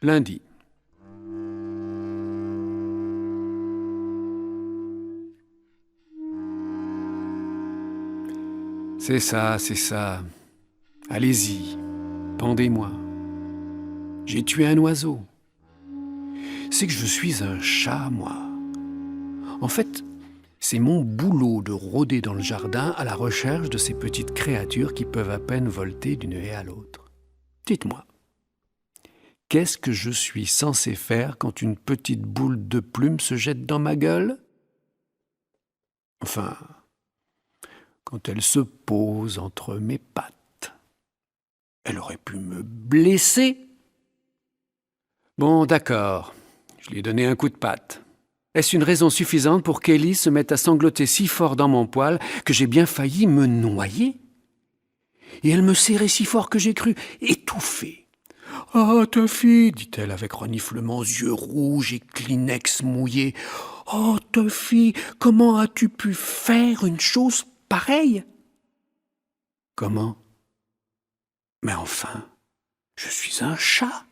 Lundi. C'est ça. Allez-y, pendez-moi. J'ai tué un oiseau. C'est que je suis un chat, moi. En fait, c'est mon boulot de rôder dans le jardin à la recherche de ces petites créatures qui peuvent à peine volter d'une haie à l'autre. Dites-moi. Qu'est-ce que je suis censé faire quand une petite boule de plume se jette dans ma gueule? Enfin, quand elle se pose entre mes pattes. Elle aurait pu me blesser. Bon, d'accord, je lui ai donné un coup de patte. Est-ce une raison suffisante pour qu'Ellie se mette à sangloter si fort dans mon poil que j'ai bien failli me noyer? Et elle me serrait si fort que j'ai cru étouffer. « Oh, Tuffy !» dit-elle avec reniflement, yeux rouges et Kleenex mouillés. « Oh, Tuffy, comment as-tu pu faire une chose pareille ?» Comment? Mais enfin, je suis un chat.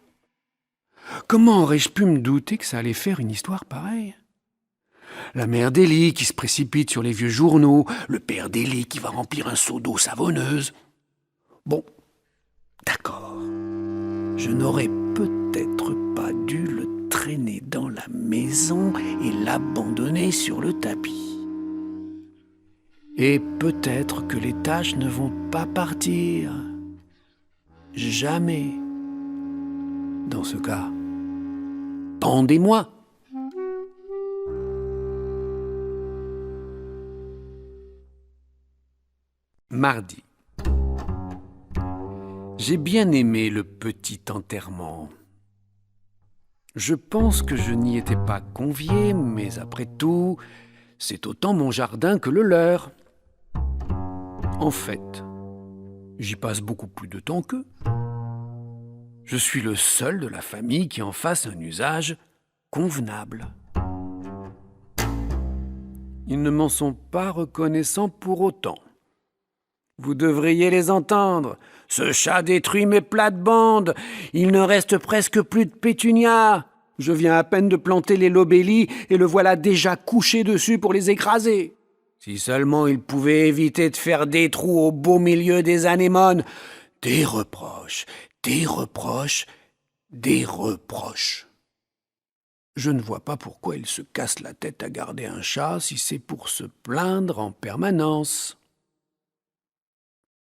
Comment aurais-je pu me douter que ça allait faire une histoire pareille? La mère d'Ellie qui se précipite sur les vieux journaux, le père d'Ellie qui va remplir un seau d'eau savonneuse. Bon, d'accord. Je n'aurais peut-être pas dû le traîner dans la maison et l'abandonner sur le tapis. Et peut-être que les taches ne vont pas partir. Jamais. Dans ce cas, pendez-moi. Mardi. J'ai bien aimé le petit enterrement. Je pense que je n'y étais pas convié, mais après tout, c'est autant mon jardin que le leur. En fait, j'y passe beaucoup plus de temps qu'eux. Je suis le seul de la famille qui en fasse un usage convenable. Ils ne m'en sont pas reconnaissants pour autant. Vous devriez les entendre. Ce chat détruit mes plates-bandes. Il ne reste presque plus de pétunias. Je viens à peine de planter les lobélies et le voilà déjà couché dessus pour les écraser. Si seulement il pouvait éviter de faire des trous au beau milieu des anémones. Des reproches, des reproches, des reproches. Je ne vois pas pourquoi il se casse la tête à garder un chat si c'est pour se plaindre en permanence.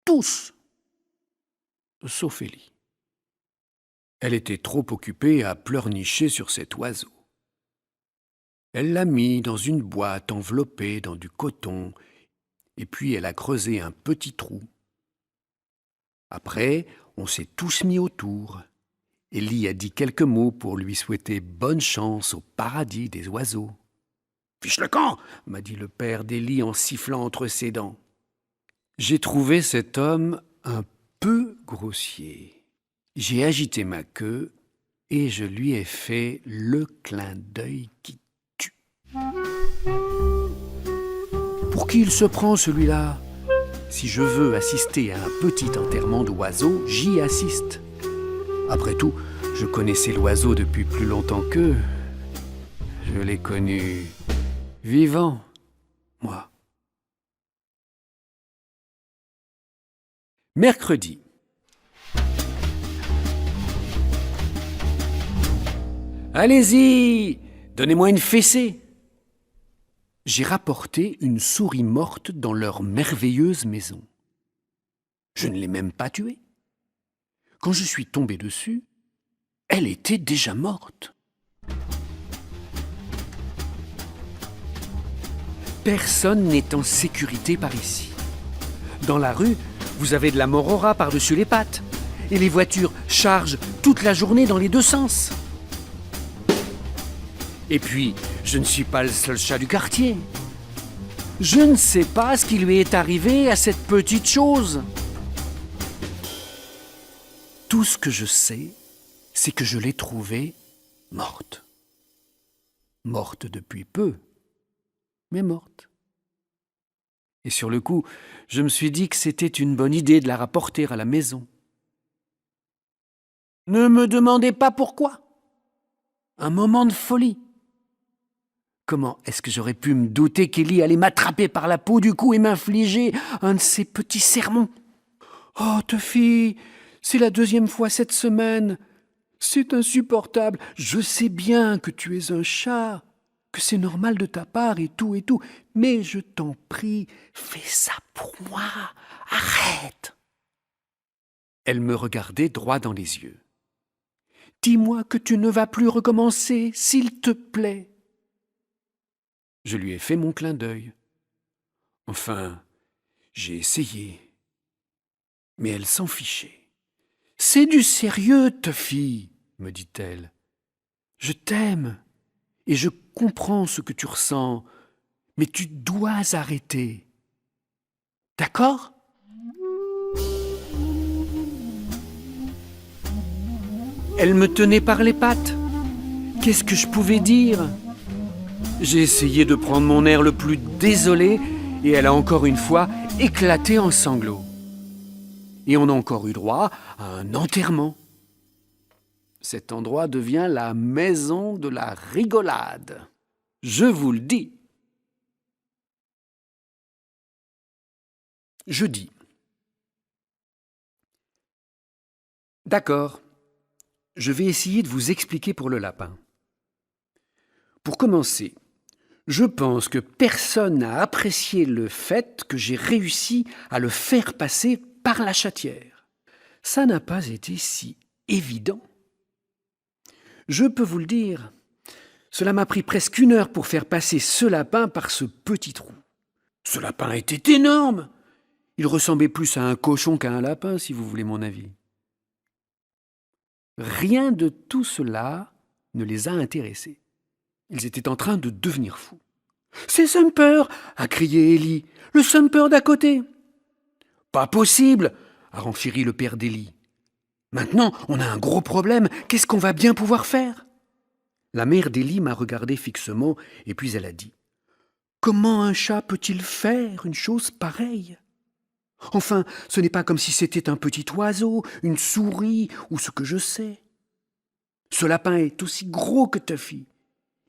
Tous, sauf Ellie. Elle était trop occupée à pleurnicher sur cet oiseau. Elle l'a mis dans une boîte enveloppée dans du coton, et puis elle a creusé un petit trou. Après, on s'est tous mis autour. Ellie a dit quelques mots pour lui souhaiter bonne chance au paradis des oiseaux. « Fiche le camp !» m'a dit le père d'Ellie en sifflant entre ses dents. J'ai trouvé cet homme un peu grossier. J'ai agité ma queue et je lui ai fait le clin d'œil qui tue. Pour qui il se prend, celui-là? Si je veux assister à un petit enterrement d'oiseau, j'y assiste. Après tout, je connaissais l'oiseau depuis plus longtemps qu'eux. Je l'ai connu vivant, moi. Mercredi. Allez-y, donnez-moi une fessée. J'ai rapporté une souris morte dans leur merveilleuse maison. Je ne l'ai même pas tuée. Quand je suis tombé dessus, elle était déjà morte. Personne n'est en sécurité par ici. Dans la rue, vous avez de la mort au rat par-dessus les pattes. Et les voitures chargent toute la journée dans les deux sens. Et puis, je ne suis pas le seul chat du quartier. Je ne sais pas ce qui lui est arrivé à cette petite chose. Tout ce que je sais, c'est que je l'ai trouvée morte. Morte depuis peu, mais morte. Et sur le coup, je me suis dit que c'était une bonne idée de la rapporter à la maison. Ne me demandez pas pourquoi. Un moment de folie. Comment est-ce que j'aurais pu me douter qu'Ellie allait m'attraper par la peau du cou et m'infliger un de ces petits sermons? Oh, Tuffy, c'est la 2e fois cette semaine. C'est insupportable. Je sais bien que tu es un chat, que c'est normal de ta part et tout, mais je t'en prie, fais ça pour moi. Arrête. Elle me regardait droit dans les yeux. Dis-moi que tu ne vas plus recommencer, s'il te plaît. Je lui ai fait mon clin d'œil. Enfin, j'ai essayé. Mais elle s'en fichait. C'est du sérieux, Tuffy, me dit-elle. Je t'aime et je comprends ce que tu ressens, mais tu dois arrêter. D'accord ? Elle me tenait par les pattes. Qu'est-ce que je pouvais dire ? J'ai essayé de prendre mon air le plus désolé et elle a encore une fois éclaté en sanglots. Et on a encore eu droit à un enterrement. Cet endroit devient la maison de la rigolade. Je vous le dis. Jeudi. D'accord. Je vais essayer de vous expliquer pour le lapin. Pour commencer, je pense que personne n'a apprécié le fait que j'ai réussi à le faire passer par la chatière. Ça n'a pas été si évident. Je peux vous le dire, cela m'a pris presque 1 heure pour faire passer ce lapin par ce petit trou. Ce lapin était énorme. Il ressemblait plus à un cochon qu'à un lapin, si vous voulez mon avis. Rien de tout cela ne les a intéressés. Ils étaient en train de devenir fous. « C'est Sumper !» a crié Ellie. « Le Sumper d'à côté !»« Pas possible !» a renchéri le père d'Ellie. « Maintenant, on a un gros problème. Qu'est-ce qu'on va bien pouvoir faire ?» La mère d'Ellie m'a regardé fixement et puis elle a dit « Comment un chat peut-il faire une chose pareille ? Enfin, ce n'est pas comme si c'était un petit oiseau, une souris ou ce que je sais. Ce lapin est aussi gros que Tuffy.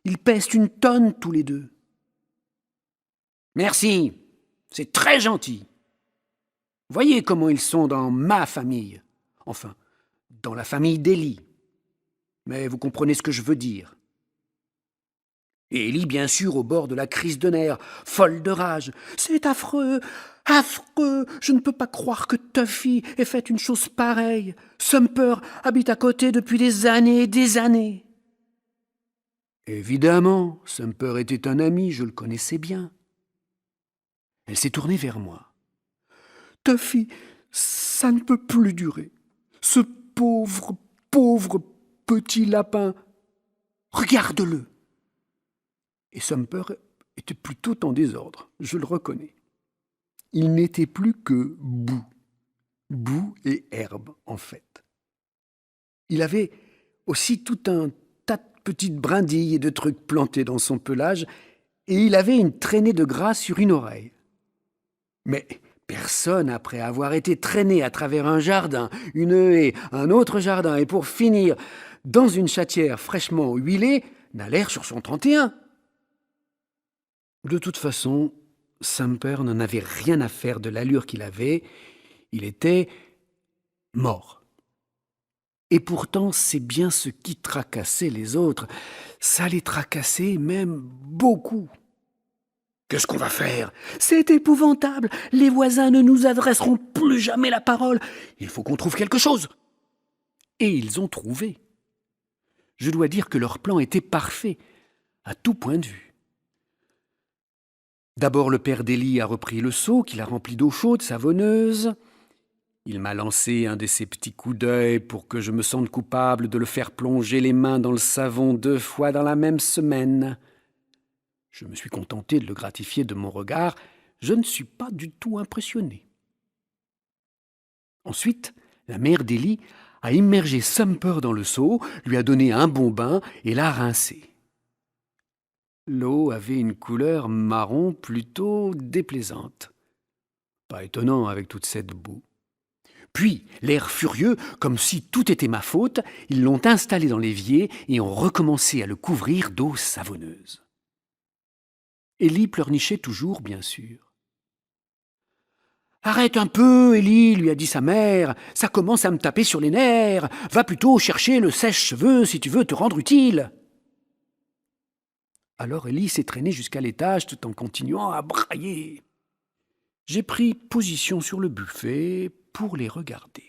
Ils pèsent 1 tonne tous les deux. » Merci, c'est très gentil. Voyez comment ils sont dans ma famille. Enfin, dans la famille d'Ellie. Mais vous comprenez ce que je veux dire. Et Ellie, bien sûr, au bord de la crise de nerfs, folle de rage. « C'est affreux, affreux, je ne peux pas croire que Tuffy ait fait une chose pareille. Sumper habite à côté depuis des années et des années. » Évidemment, Sumper était un ami, je le connaissais bien. Elle s'est tournée vers moi. « Tuffy, ça ne peut plus durer. Ce pauvre, pauvre petit lapin. Regarde-le. » Et Sumper était plutôt en désordre, je le reconnais. Il n'était plus que boue et herbe, en fait. Il avait aussi tout un tas de petites brindilles et de trucs plantés dans son pelage, et il avait une traînée de gras sur une oreille. Mais personne, après avoir été traîné à travers un jardin, une haie, un autre jardin, et pour finir dans une chatière fraîchement huilée, n'a l'air sur son 31. De toute façon, Sumper n'en avait rien à faire de l'allure qu'il avait. Il était mort. Et pourtant, c'est bien ce qui tracassait les autres. Ça les tracassait même beaucoup. Qu'est-ce qu'on va faire ? C'est épouvantable. Les voisins ne nous adresseront plus jamais la parole. Il faut qu'on trouve quelque chose. Et ils ont trouvé. Je dois dire que leur plan était parfait, à tout point de vue. D'abord, le père d'Ellie a repris le seau qu'il a rempli d'eau chaude, savonneuse. Il m'a lancé un de ces petits coups d'œil pour que je me sente coupable de le faire plonger les mains dans le savon 2 fois dans la même semaine. Je me suis contenté de le gratifier de mon regard. Je ne suis pas du tout impressionné. Ensuite, la mère d'Ellie a immergé Sumper dans le seau, lui a donné un bon bain et l'a rincé. L'eau avait une couleur marron plutôt déplaisante. Pas étonnant avec toute cette boue. Puis, l'air furieux, comme si tout était ma faute, ils l'ont installé dans l'évier et ont recommencé à le couvrir d'eau savonneuse. Ellie pleurnichait toujours, bien sûr. « Arrête un peu, Ellie, lui a dit sa mère, ça commence à me taper sur les nerfs. Va plutôt chercher le sèche-cheveux si tu veux te rendre utile. » Alors Ellie s'est traînée jusqu'à l'étage tout en continuant à brailler. J'ai pris position sur le buffet pour les regarder.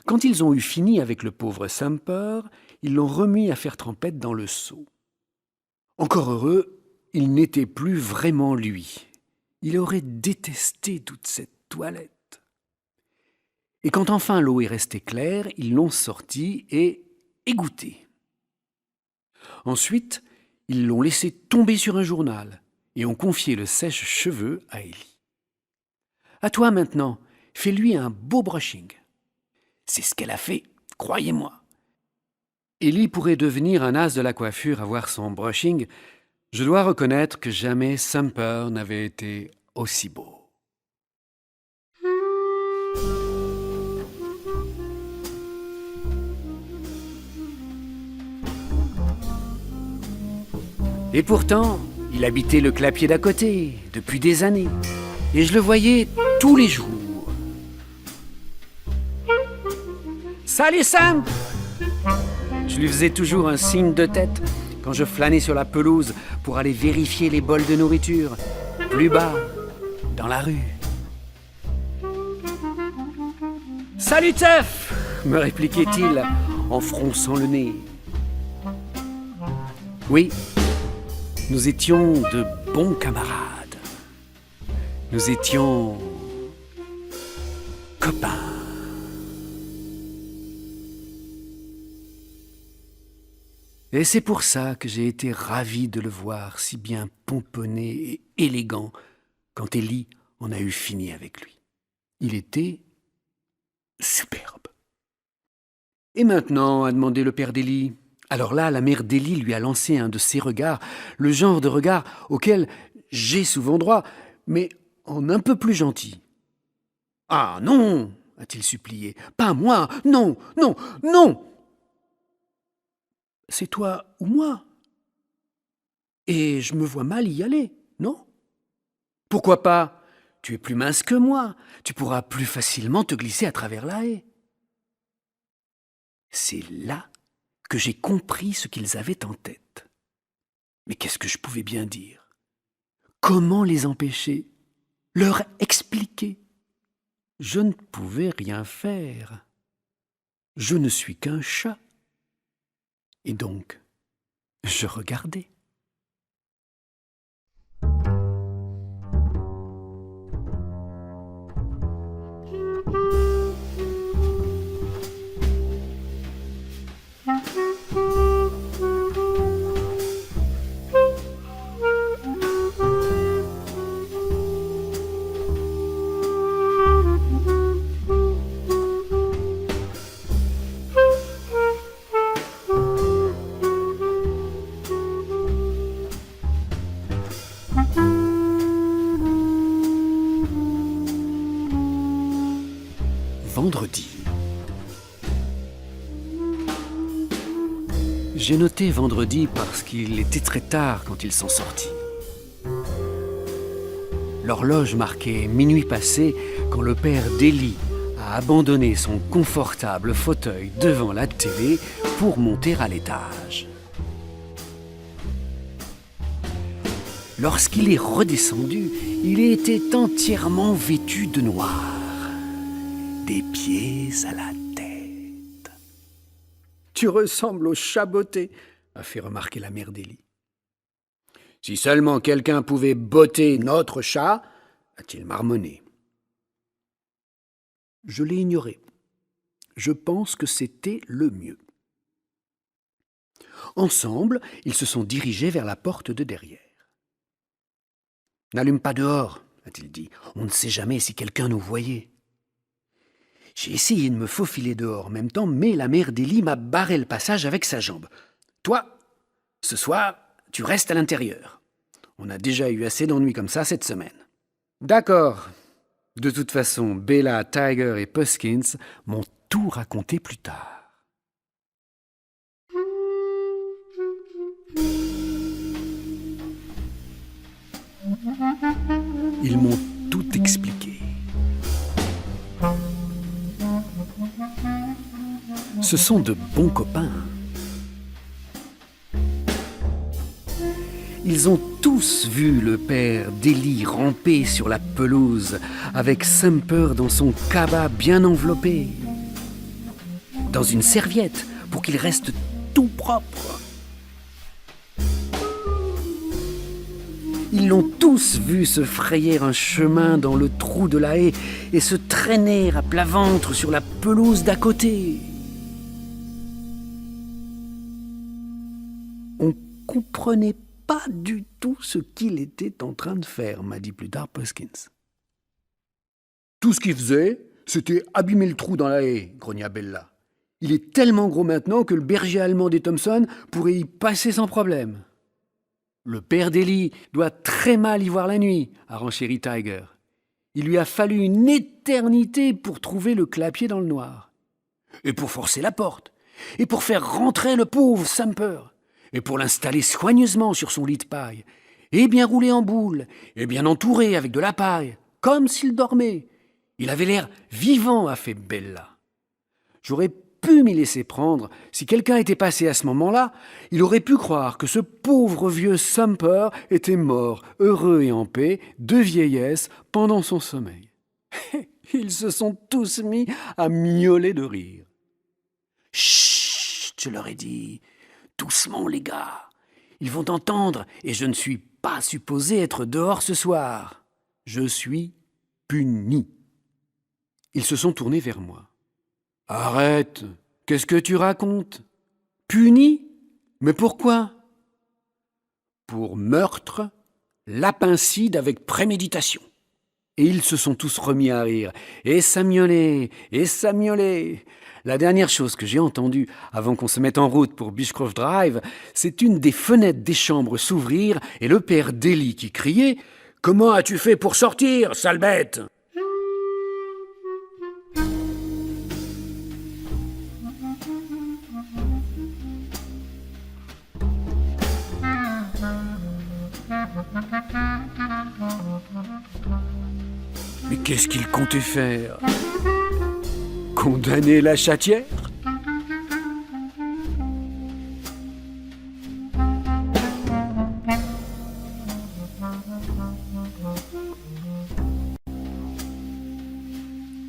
Quand ils ont eu fini avec le pauvre Sumper, ils l'ont remis à faire trempette dans le seau. Encore heureux, il n'était plus vraiment lui. Il aurait détesté toute cette toilette. Et quand enfin l'eau est restée claire, ils l'ont sorti et égoutté. Ensuite, ils l'ont laissé tomber sur un journal et ont confié le sèche-cheveux à Ellie. « À toi maintenant, fais-lui un beau brushing. » C'est ce qu'elle a fait, croyez-moi. Ellie pourrait devenir un as de la coiffure à voir son brushing. Je dois reconnaître que jamais Sumper n'avait été aussi beau. Et pourtant, il habitait le clapier d'à côté, depuis des années, et je le voyais tous les jours. « Salut Sam !» Je lui faisais toujours un signe de tête quand je flânais sur la pelouse pour aller vérifier les bols de nourriture, plus bas, dans la rue. « Salut Teuf !» me répliquait-il en fronçant le nez. Oui, nous étions de bons camarades. Nous étions copains. Et c'est pour ça que j'ai été ravi de le voir si bien pomponné et élégant quand Ellie en a eu fini avec lui. Il était superbe. « Et maintenant ?» a demandé le père d'Ellie. Alors là, la mère d'Ellie lui a lancé un de ces regards, le genre de regard auquel j'ai souvent droit, mais en un peu plus gentil. « Ah non !» a-t-il supplié. « Pas moi ! Non, non, non !» C'est toi ou moi. Et je me vois mal y aller, non? Pourquoi pas? Tu es plus mince que moi, tu pourras plus facilement te glisser à travers la haie. C'est là que j'ai compris ce qu'ils avaient en tête. Mais qu'est-ce que je pouvais bien dire? Comment les empêcher? Leur expliquer? Je ne pouvais rien faire. Je ne suis qu'un chat. Et donc, je regardais. Vendredi. J'ai noté vendredi parce qu'il était très tard quand ils sont sortis. L'horloge marquait minuit passé quand le père d'Ellie a abandonné son confortable fauteuil devant la télé pour monter à l'étage. Lorsqu'il est redescendu, il était entièrement vêtu de noir. Des pieds à la tête. « Tu ressembles au chat botté », a fait remarquer la mère d'Ellie. « Si seulement quelqu'un pouvait botter notre chat », a-t-il marmonné. Je l'ai ignoré. Je pense que c'était le mieux. Ensemble, ils se sont dirigés vers la porte de derrière. « N'allume pas dehors, a-t-il dit. On ne sait jamais si quelqu'un nous voyait. » J'ai essayé de me faufiler dehors en même temps, mais la mère d'Élie m'a barré le passage avec sa jambe. « Toi, ce soir, tu restes à l'intérieur. On a déjà eu assez d'ennuis comme ça cette semaine. » D'accord. De toute façon, Bella, Tiger et Puskins m'ont tout raconté plus tard. Ils m'ont tout expliqué. Ce sont de bons copains. Ils ont tous vu le père d'Élie ramper sur la pelouse avec Sumper dans son cabas bien enveloppé, dans une serviette pour qu'il reste tout propre. Ils l'ont tous vu se frayer un chemin dans le trou de la haie et se traîner à plat ventre sur la pelouse d'à côté. On comprenait pas du tout ce qu'il était en train de faire, m'a dit plus tard Puskins. Tout ce qu'il faisait, c'était abîmer le trou dans la haie, grogna Bella. Il est tellement gros maintenant que le berger allemand des Thompson pourrait y passer sans problème. Le père d'Élie doit très mal y voir la nuit, a renchéri Tiger. Il lui a fallu une éternité pour trouver le clapier dans le noir. Et pour forcer la porte. Et pour faire rentrer le pauvre Sumper. Et pour l'installer soigneusement sur son lit de paille. Et bien roulé en boule. Et bien entouré avec de la paille. Comme s'il dormait. Il avait l'air vivant, a fait Bella. J'aurais pu m'y laisser prendre. Si quelqu'un était passé à ce moment-là, il aurait pu croire que ce pauvre vieux Sumper était mort, heureux et en paix, de vieillesse, pendant son sommeil. Ils se sont tous mis à miauler de rire. « Chut, je leur ai dit, doucement les gars, ils vont entendre et je ne suis pas supposé être dehors ce soir. Je suis puni. » Ils se sont tournés vers moi. « Arrête, qu'est-ce que tu racontes? Puni? Mais pourquoi? » ?»« Pour meurtre, lapicide avec préméditation. » Et ils se sont tous remis à rire, et s'amiauler, et s'amiauler. La dernière chose que j'ai entendue avant qu'on se mette en route pour Beechcroft Drive, c'est une des fenêtres des chambres s'ouvrir et le père d'Élie qui criait « Comment as-tu fait pour sortir, sale bête ?» Mais qu'est-ce qu'il comptait faire? Condamner la chatière?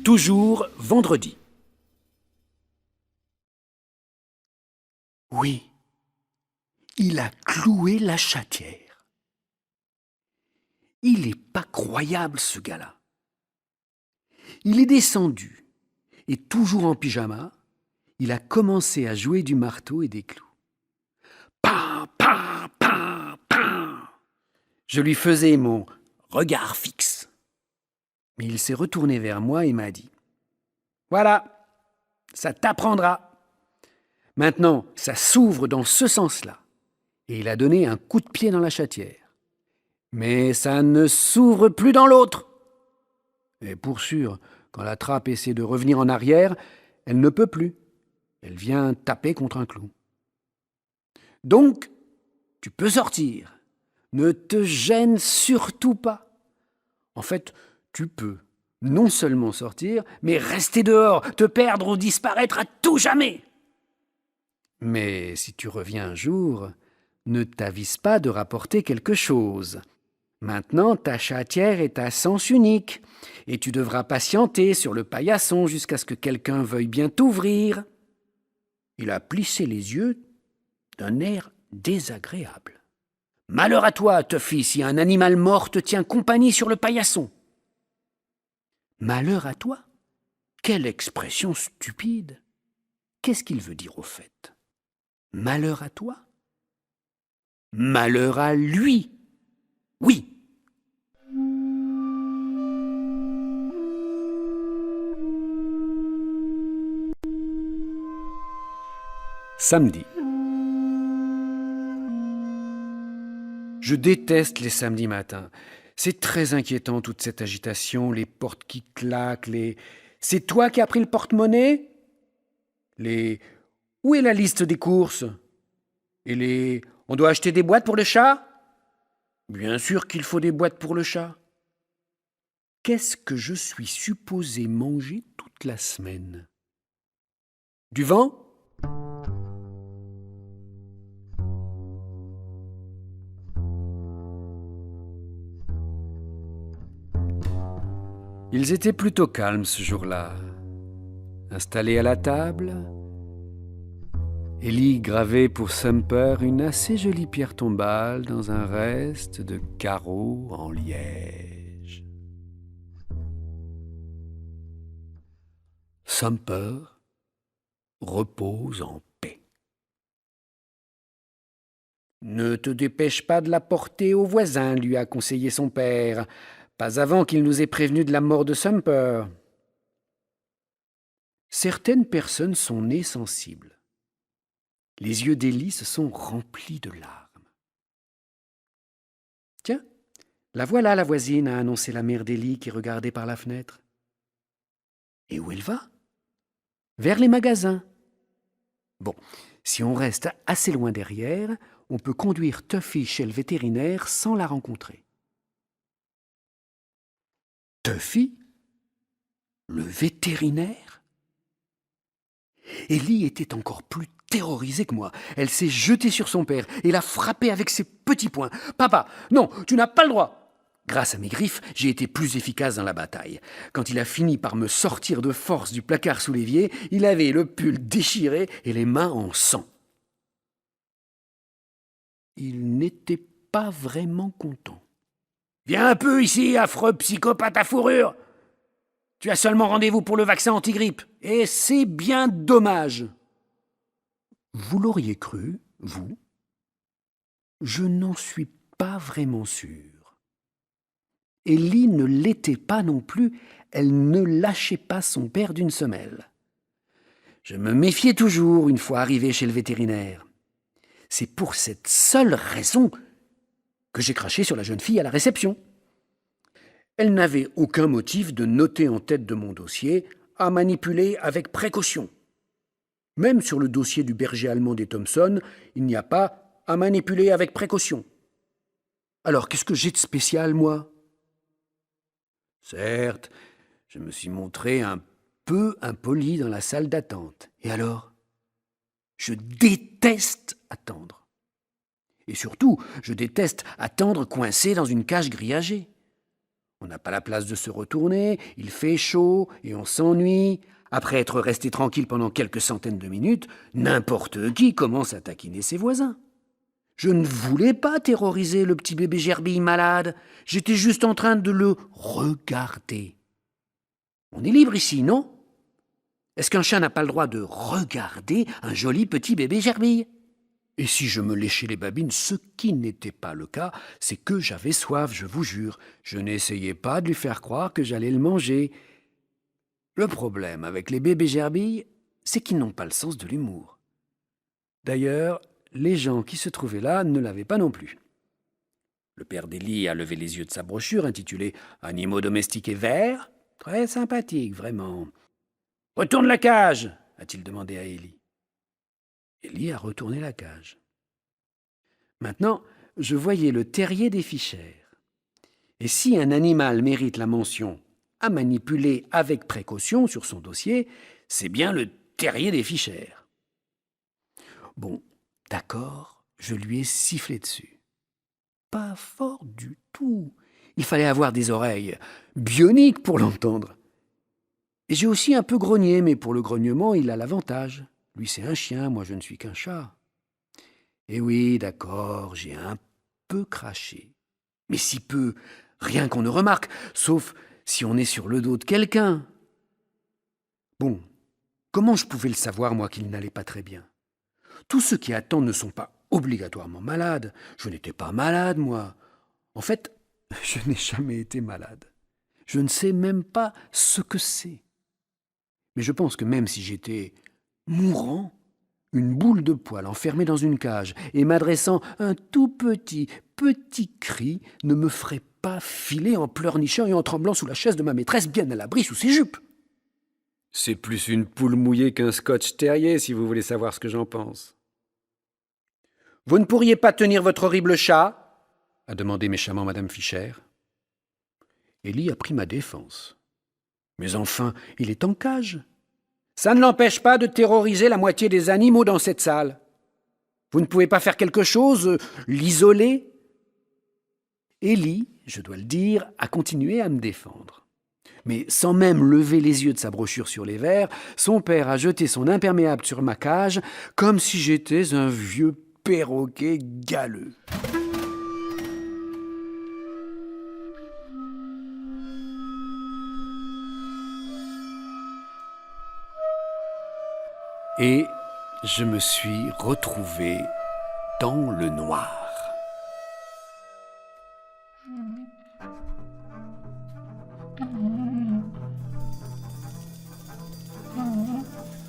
Toujours vendredi. Oui, il a cloué la chatière. Il n'est pas croyable, ce gars-là. Il est descendu, et toujours en pyjama, il a commencé à jouer du marteau et des clous. Pam, pam, pam, pam. Je lui faisais mon regard fixe. Mais il s'est retourné vers moi et m'a dit « Voilà, ça t'apprendra. Maintenant, ça s'ouvre dans ce sens-là. » Et il a donné un coup de pied dans la chatière. Mais ça ne s'ouvre plus dans l'autre. Et pour sûr, quand la trappe essaie de revenir en arrière, elle ne peut plus. Elle vient taper contre un clou. Donc, tu peux sortir. Ne te gêne surtout pas. En fait, tu peux non seulement sortir, mais rester dehors, te perdre ou disparaître à tout jamais. Mais si tu reviens un jour, ne t'avise pas de rapporter quelque chose. Maintenant, ta chatière est à sens unique, et tu devras patienter sur le paillasson jusqu'à ce que quelqu'un veuille bien t'ouvrir. Il a plissé les yeux d'un air désagréable. Malheur à toi, Tuffy, si un animal mort te tient compagnie sur le paillasson. Malheur à toi? Quelle expression stupide! Qu'est-ce qu'il veut dire au fait? Malheur à toi? Malheur à lui. Oui. Samedi. Je déteste les samedis matins. C'est très inquiétant toute cette agitation, les portes qui claquent, les... C'est toi qui as pris le porte-monnaie? Les... Où est la liste des courses? Et les... On doit acheter des boîtes pour le chat? Bien sûr qu'il faut des boîtes pour le chat. Qu'est-ce que je suis supposé manger toute la semaine? Du vent? Ils étaient plutôt calmes ce jour-là. Installés à la table, Ellie gravait pour Sumper une assez jolie pierre tombale dans un reste de carreaux en liège. Sumper repose en paix. « Ne te dépêche pas de la porter au voisin, lui a conseillé son père, pas avant qu'il nous ait prévenus de la mort de Sumper. » Certaines personnes sont nées sensibles. Les yeux d'Ellie se sont remplis de larmes. « Tiens, la voilà, la voisine, a annoncé la mère d'Ellie qui regardait par la fenêtre. Et où elle va? Vers les magasins. Bon, si on reste assez loin derrière, on peut conduire Tuffy chez le vétérinaire sans la rencontrer. Tuffy? Le vétérinaire? Ellie était encore plus terrorisée que moi. Elle s'est jetée sur son père et l'a frappé avec ses petits poings. « Papa, non, tu n'as pas le droit !» Grâce à mes griffes, j'ai été plus efficace dans la bataille. Quand il a fini par me sortir de force du placard sous l'évier, il avait le pull déchiré et les mains en sang. Il n'était pas vraiment content. « Viens un peu ici, affreux psychopathe à fourrure! Tu as seulement rendez-vous pour le vaccin anti-grippe, et c'est bien dommage. » Vous l'auriez cru, vous? Je n'en suis pas vraiment sûr. Ellie ne l'était pas non plus, elle ne lâchait pas son père d'une semelle. Je me méfiais toujours une fois arrivé chez le vétérinaire. C'est pour cette seule raison que j'ai craché sur la jeune fille à la réception. Elle n'avait aucun motif de noter en tête de mon dossier « à manipuler avec précaution ». Même sur le dossier du berger allemand des Thompson, il n'y a pas « à manipuler avec précaution ». Alors, qu'est-ce que j'ai de spécial, moi? Certes, je me suis montré un peu impoli dans la salle d'attente. Et alors? Je déteste attendre. Et surtout, je déteste attendre coincé dans une cage grillagée. On n'a pas la place de se retourner, il fait chaud et on s'ennuie. Après être resté tranquille pendant quelques centaines de minutes, n'importe qui commence à taquiner ses voisins. Je ne voulais pas terroriser le petit bébé gerbille malade. J'étais juste en train de le regarder. On est libre ici, non? Est-ce qu'un chat n'a pas le droit de regarder un joli petit bébé gerbille? Et si je me léchais les babines, ce qui n'était pas le cas, c'est que j'avais soif, je vous jure. Je n'essayais pas de lui faire croire que j'allais le manger. Le problème avec les bébés gerbilles, c'est qu'ils n'ont pas le sens de l'humour. D'ailleurs, les gens qui se trouvaient là ne l'avaient pas non plus. Le père d'Ellie a levé les yeux de sa brochure intitulée « Animaux domestiqués verts ». Très sympathique, vraiment. « Retourne la cage !» a-t-il demandé à Ellie. Ellie a retourné la cage. Maintenant, je voyais le terrier des fichères. Et si un animal mérite la mention « à manipuler avec précaution » sur son dossier, c'est bien le terrier des fichères. Bon, d'accord, je lui ai sifflé dessus. Pas fort du tout. Il fallait avoir des oreilles bioniques pour l'entendre. Et j'ai aussi un peu grogné, mais pour le grognement, il a l'avantage. Lui, c'est un chien, moi, je ne suis qu'un chat. Et oui, d'accord, j'ai un peu craché. Mais si peu, rien qu'on ne remarque, sauf si on est sur le dos de quelqu'un. Bon, comment je pouvais le savoir, moi, qu'il n'allait pas très bien? Tous ceux qui attendent ne sont pas obligatoirement malades. Je n'étais pas malade, moi. En fait, je n'ai jamais été malade. Je ne sais même pas ce que c'est. Mais je pense que même si j'étais mourant, une boule de poil enfermée dans une cage et m'adressant un tout petit cri ne me ferait pas filer en pleurnichant et en tremblant sous la chaise de ma maîtresse bien à l'abri sous ses jupes. C'est plus une poule mouillée qu'un Scotch terrier, si vous voulez savoir ce que j'en pense. « Vous ne pourriez pas tenir votre horrible chat ?» a demandé méchamment Madame Fischer. Élie a pris ma défense. « Mais enfin, il est en cage. Ça ne l'empêche pas de terroriser la moitié des animaux dans cette salle. Vous ne pouvez pas faire quelque chose, l'isoler ?» Élie, je dois le dire, a continué à me défendre. Mais sans même lever les yeux de sa brochure sur les verres, son père a jeté son imperméable sur ma cage comme si j'étais un vieux perroquet galeux. Et je me suis retrouvé dans le noir.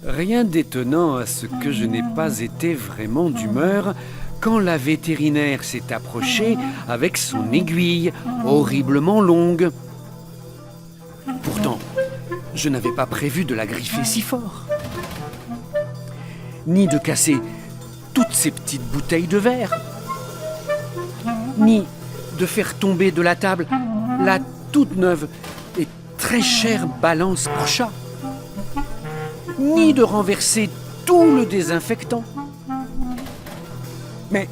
Rien d'étonnant à ce que je n'ai pas été vraiment d'humeur quand la vétérinaire s'est approchée avec son aiguille horriblement longue. Pourtant, je n'avais pas prévu de la griffer si fort, ni de casser toutes ces petites bouteilles de verre, ni de faire tomber de la table la toute neuve et très chère balance pour chat, ni de renverser tout le désinfectant. Mais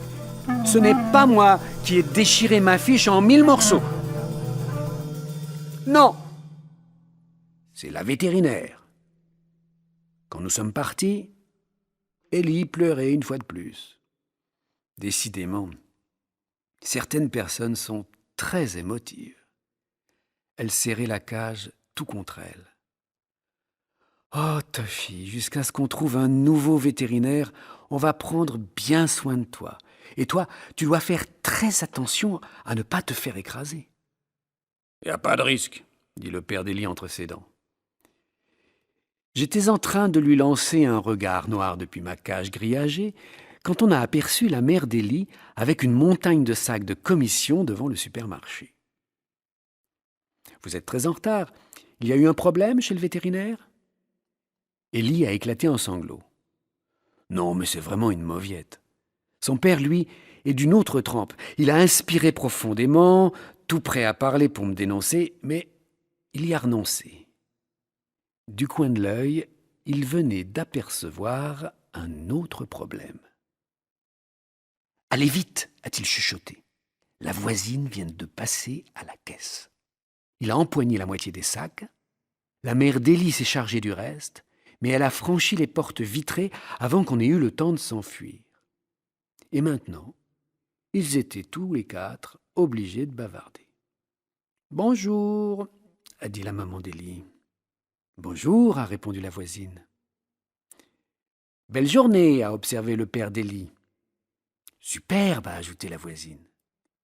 ce n'est pas moi qui ai déchiré ma fiche en 1000 morceaux. Non, c'est la vétérinaire. Quand nous sommes partis, Élie pleurait une fois de plus. Décidément, certaines personnes sont très émotives. Elle serrait la cage tout contre elle. Oh, Tuffy, jusqu'à ce qu'on trouve un nouveau vétérinaire, on va prendre bien soin de toi. Et toi, tu dois faire très attention à ne pas te faire écraser. « Il n'y a pas de risque, » dit le père d'Élie entre ses dents. J'étais en train de lui lancer un regard noir depuis ma cage grillagée quand on a aperçu la mère d'Élie avec une montagne de sacs de commission devant le supermarché. « Vous êtes très en retard. Il y a eu un problème chez le vétérinaire ?» Élie a éclaté en sanglots. « Non, mais c'est vraiment une mauviette. Son père, lui, est d'une autre trempe. Il a inspiré profondément, tout prêt à parler pour me dénoncer, mais il y a renoncé. Du coin de l'œil, il venait d'apercevoir un autre problème. « Allez vite !» a-t-il chuchoté. « La voisine vient de passer à la caisse. » Il a empoigné la moitié des sacs. La mère d'Élie s'est chargée du reste, mais elle a franchi les portes vitrées avant qu'on ait eu le temps de s'enfuir. Et maintenant, ils étaient tous les quatre obligés de bavarder. « Bonjour !» a dit la maman d'Élie. « Bonjour !» a répondu la voisine. « Belle journée !» a observé le père d'Élie. « Superbe !» a ajouté la voisine.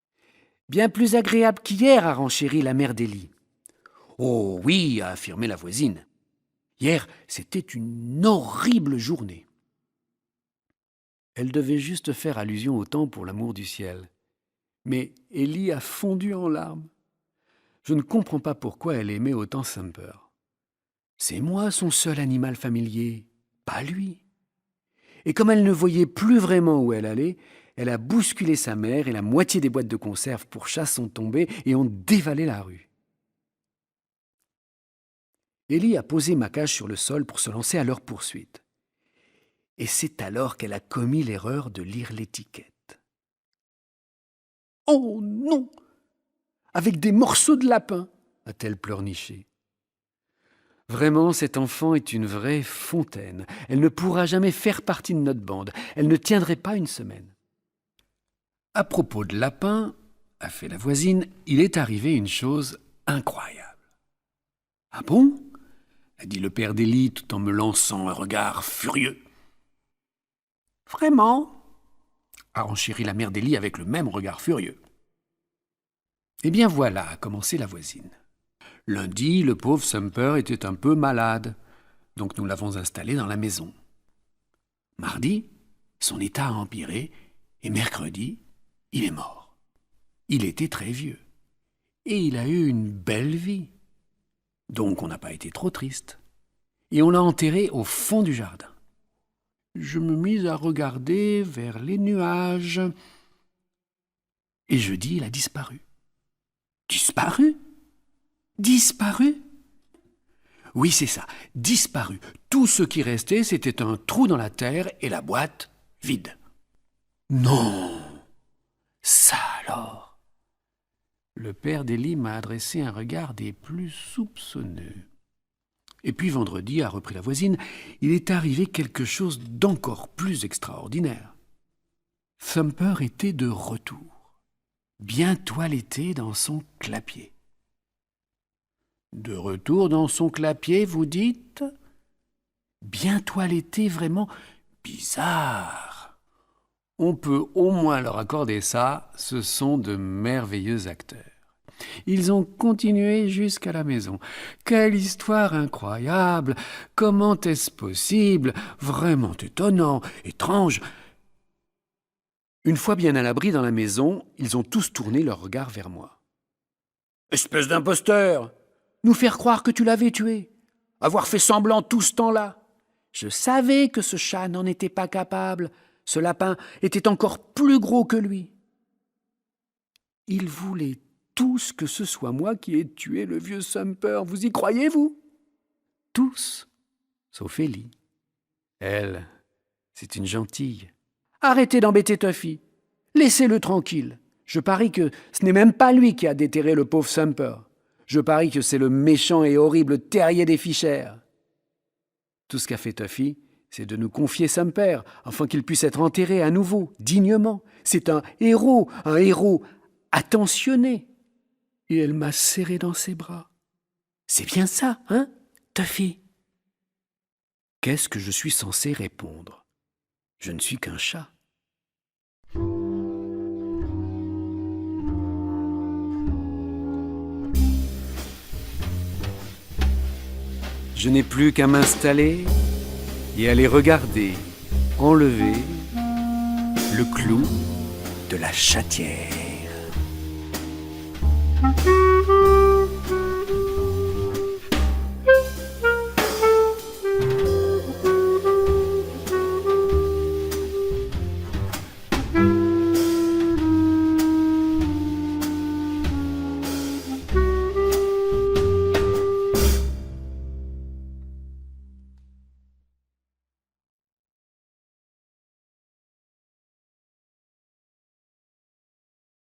« Bien plus agréable qu'hier !» a renchéri la mère d'Élie. « Oh oui !» a affirmé la voisine. « Hier, c'était une horrible journée. » Elle devait juste faire allusion au temps pour l'amour du ciel. Mais Élie a fondu en larmes. Je ne comprends pas pourquoi elle aimait autant Sumper. C'est moi son seul animal familier, pas lui. Et comme elle ne voyait plus vraiment où elle allait, elle a bousculé sa mère et la moitié des boîtes de conserve pour chats sont tombées et ont dévalé la rue. Élie a posé ma cage sur le sol pour se lancer à leur poursuite. Et c'est alors qu'elle a commis l'erreur de lire l'étiquette. « Oh non ! Avec des morceaux de lapin !» a-t-elle pleurniché. Vraiment, cette enfant est une vraie fontaine. Elle ne pourra jamais faire partie de notre bande. Elle ne tiendrait pas une semaine. À propos de lapin, a fait la voisine, il est arrivé une chose incroyable. « Ah bon ?» a dit le père d'Élie tout en me lançant un regard furieux. Vraiment ?» a renchéri la mère d'Élie avec le même regard furieux. Eh bien voilà, a commencé la voisine. Lundi, le pauvre Sumper était un peu malade, donc nous l'avons installé dans la maison. Mardi, son état a empiré, et mercredi, il est mort. Il était très vieux, et il a eu une belle vie. Donc on n'a pas été trop triste. Et on l'a enterré au fond du jardin. Je me mis à regarder vers les nuages, et jeudi, il a disparu. Disparu ? Disparu ? Oui, c'est ça, disparu. Tout ce qui restait, c'était un trou dans la terre et la boîte vide. Non ! Ça alors ! Le père d'Élie m'a adressé un regard des plus soupçonneux. Et puis vendredi, a repris la voisine, il est arrivé quelque chose d'encore plus extraordinaire. Thumper était de retour, bien toiletté dans son clapier. De retour dans son clapier, vous dites ? Bien toiletté, vraiment bizarre. On peut au moins leur accorder ça, ce sont de merveilleux acteurs. Ils ont continué jusqu'à la maison. Quelle histoire incroyable! Comment est-ce possible? Vraiment étonnant, étrange. Une fois bien à l'abri dans la maison, ils ont tous tourné leur regard vers moi. « Espèce d'imposteur! Nous faire croire que tu l'avais tué! Avoir fait semblant tout ce temps-là! Je savais que ce chat n'en était pas capable. Ce lapin était encore plus gros que lui. » Ils voulaient tous que ce soit moi qui ai tué le vieux Sumper. Vous y croyez, vous ? Tous, sauf Ellie. Elle, c'est une gentille. Arrêtez d'embêter Tuffy. Laissez-le tranquille. Je parie que ce n'est même pas lui qui a déterré le pauvre Sumper. Je parie que c'est le méchant et horrible terrier des fichères. Tout ce qu'a fait Tuffy, c'est de nous confier Sumper, afin qu'il puisse être enterré à nouveau, dignement. C'est un héros attentionné. Et elle m'a serré dans ses bras. C'est bien ça, hein, Tuffy ? Qu'est-ce que je suis censé répondre ? Je ne suis qu'un chat. Je n'ai plus qu'à m'installer et aller regarder enlever le clou de la chatière.